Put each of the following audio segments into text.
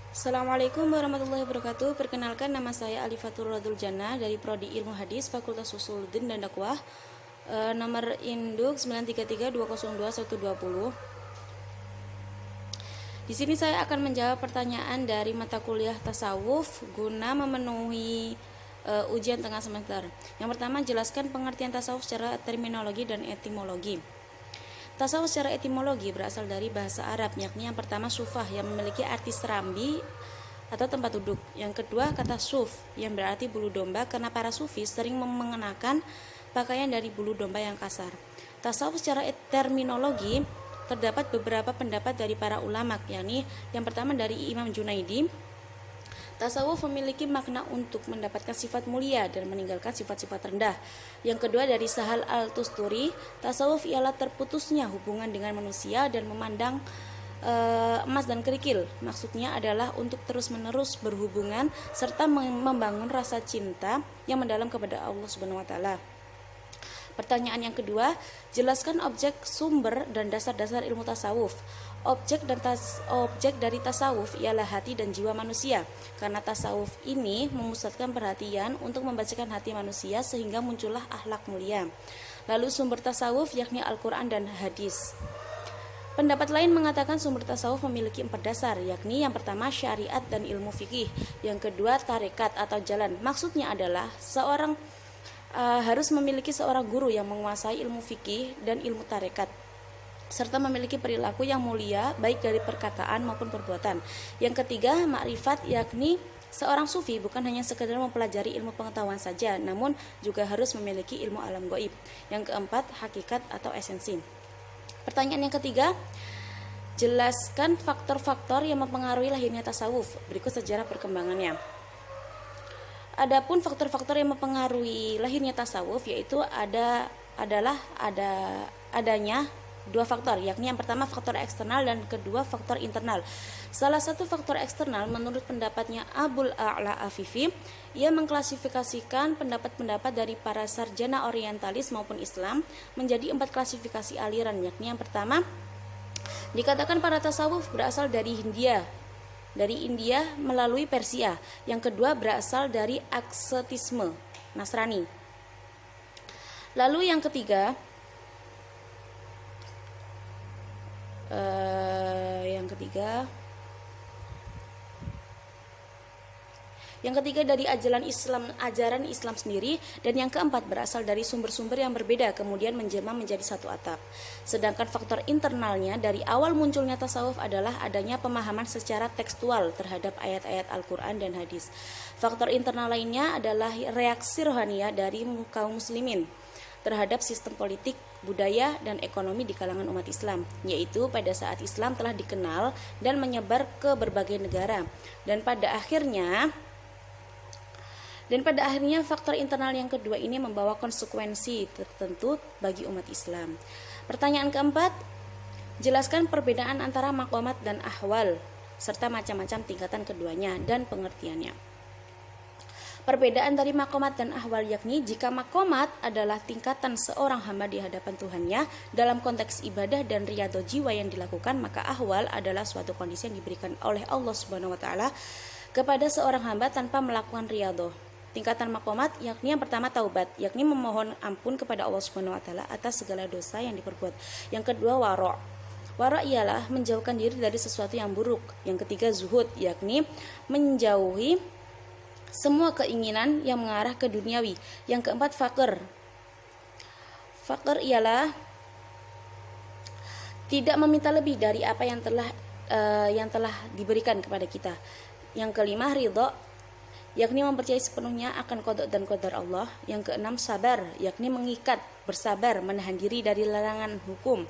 Assalamualaikum warahmatullahi wabarakatuh. Perkenalkan, nama saya Alifatul Radul Jannah dari Prodi Ilmu Hadis Fakultas Usuluddin dan Dakwah. Nomor induk 933202120. Di sini saya akan menjawab pertanyaan dari mata kuliah tasawuf guna memenuhi ujian tengah semester. Yang pertama, jelaskan pengertian tasawuf secara terminologi dan etimologi. Tasawuf secara etimologi berasal dari bahasa Arab, yakni yang pertama sufah yang memiliki arti serambi atau tempat duduk. Yang kedua kata suf yang berarti bulu domba, karena para sufi sering mengenakan pakaian dari bulu domba yang kasar. Tasawuf secara terminologi terdapat beberapa pendapat dari para ulama, yakni yang pertama dari Imam Junaidi. Tasawuf memiliki makna untuk mendapatkan sifat mulia dan meninggalkan sifat-sifat rendah. Yang kedua dari Sahal Al-Tusturi, tasawuf ialah terputusnya hubungan dengan manusia dan memandang emas dan kerikil. Maksudnya adalah untuk terus-menerus berhubungan serta membangun rasa cinta yang mendalam kepada Allah Subhanahu wa taala. Pertanyaan yang kedua, jelaskan objek, sumber, dan dasar-dasar ilmu tasawuf. Objek dari tasawuf ialah hati dan jiwa manusia, karena tasawuf ini memusatkan perhatian untuk membacakan hati manusia sehingga muncullah akhlak mulia. Lalu sumber tasawuf yakni Al-Quran dan hadis. Pendapat lain mengatakan sumber tasawuf memiliki 4 dasar, yakni yang pertama syariat dan ilmu fikih, yang kedua tarekat atau jalan. Maksudnya adalah seorang harus memiliki seorang guru yang menguasai ilmu fikih dan ilmu tarekat, serta memiliki perilaku yang mulia baik dari perkataan maupun perbuatan. Yang ketiga, makrifat, yakni seorang sufi bukan hanya sekedar mempelajari ilmu pengetahuan saja, namun juga harus memiliki ilmu alam gaib. Yang keempat, hakikat atau esensi. Pertanyaan yang ketiga, jelaskan faktor-faktor yang mempengaruhi lahirnya tasawuf. Berikut sejarah perkembangannya. Adapun faktor-faktor yang mempengaruhi lahirnya tasawuf yaitu adanya 2 faktor, yakni yang pertama faktor eksternal dan kedua faktor internal. Salah satu faktor eksternal menurut pendapatnya Abul A'la Afifi, ia mengklasifikasikan pendapat-pendapat dari para sarjana orientalis maupun Islam menjadi 4 klasifikasi aliran, yakni yang pertama dikatakan para tasawuf berasal dari India melalui Persia. Yang kedua berasal dari aksetisme Nasrani. Lalu yang ketiga dari ajaran Islam sendiri, dan yang keempat berasal dari sumber-sumber yang berbeda kemudian menjelma menjadi satu atap. Sedangkan faktor internalnya dari awal munculnya tasawuf adalah adanya pemahaman secara tekstual terhadap ayat-ayat Al-Quran dan hadis. Faktor internal lainnya adalah reaksi rohania dari kaum muslimin terhadap sistem politik, budaya, dan ekonomi di kalangan umat Islam, yaitu pada saat Islam telah dikenal dan menyebar ke berbagai negara. Dan pada akhirnya faktor internal yang kedua ini membawa konsekuensi tertentu bagi umat Islam. Pertanyaan keempat, jelaskan perbedaan antara maqamat dan ahwal serta macam-macam tingkatan keduanya dan pengertiannya. Perbedaan dari maqamat dan ahwal yakni jika maqamat adalah tingkatan seorang hamba di hadapan Tuhannya dalam konteks ibadah dan riyadhah jiwa yang dilakukan, maka ahwal adalah suatu kondisi yang diberikan oleh Allah Subhanahu wa taala kepada seorang hamba tanpa melakukan riyadhah. Tingkatan maqamat yakni yang pertama taubat, yakni memohon ampun kepada Allah Subhanahu wa taala atas segala dosa yang diperbuat. Yang kedua wara'. Wara' ialah menjauhkan diri dari sesuatu yang buruk. Yang ketiga zuhud, yakni menjauhi semua keinginan yang mengarah ke duniawi. Yang keempat faqr. Faqr ialah tidak meminta lebih dari apa yang telah diberikan kepada kita. Yang kelima ridha, yakni mempercayai sepenuhnya akan qada dan qadar Allah. Yang keenam sabar, yakni mengikat, bersabar, menahan diri dari larangan hukum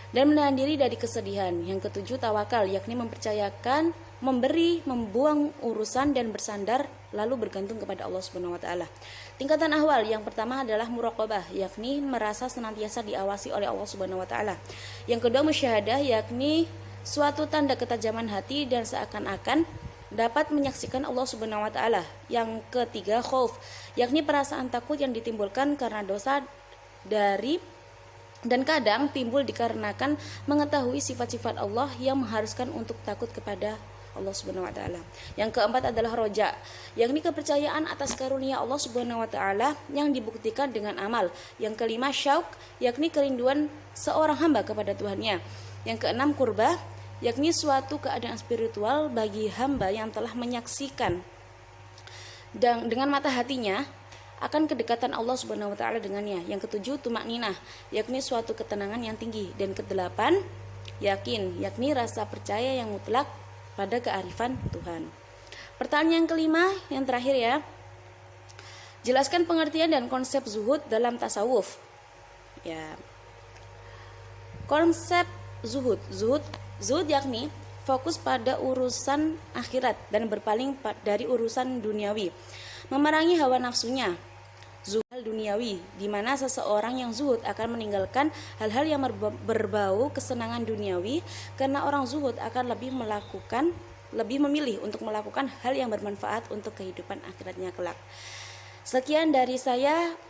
dan menahan diri dari kesedihan. Yang ketujuh tawakal, yakni mempercayakan, memberi, membuang urusan dan bersandar lalu bergantung kepada Allah Subhanahu wa taala. Tingkatan ahwal yang pertama adalah muraqabah, yakni merasa senantiasa diawasi oleh Allah Subhanahu wa taala. Yang kedua musyahadah, yakni suatu tanda ketajaman hati dan seakan-akan dapat menyaksikan Allah Subhanahu wa taala. Yang ketiga khauf, yakni perasaan takut yang ditimbulkan karena dosa dan kadang timbul dikarenakan mengetahui sifat-sifat Allah yang mengharuskan untuk takut kepada Allah Subhanahu wa taala. Yang keempat adalah roja, yakni kepercayaan atas karunia Allah Subhanahu wa taala yang dibuktikan dengan amal. Yang kelima syauk, yakni kerinduan seorang hamba kepada Tuhannya. Yang keenam kurba, yakni suatu keadaan spiritual bagi hamba yang telah menyaksikan dan dengan mata hatinya akan kedekatan Allah Subhanahu wa taala dengannya. Yang ketujuh tumakninah, yakni suatu ketenangan yang tinggi. Dan kedelapan yakin, yakni rasa percaya yang mutlak pada kearifan Tuhan. Pertanyaan yang kelima, yang terakhir ya. Jelaskan pengertian dan konsep zuhud dalam tasawuf. Ya. Konsep zuhud yakni fokus pada urusan akhirat dan berpaling dari urusan duniawi, memerangi hawa nafsunya. Zuhud duniawi, di mana seseorang yang zuhud akan meninggalkan hal-hal yang berbau kesenangan duniawi, karena orang zuhud akan lebih memilih untuk melakukan hal yang bermanfaat untuk kehidupan akhiratnya kelak. Sekian dari saya.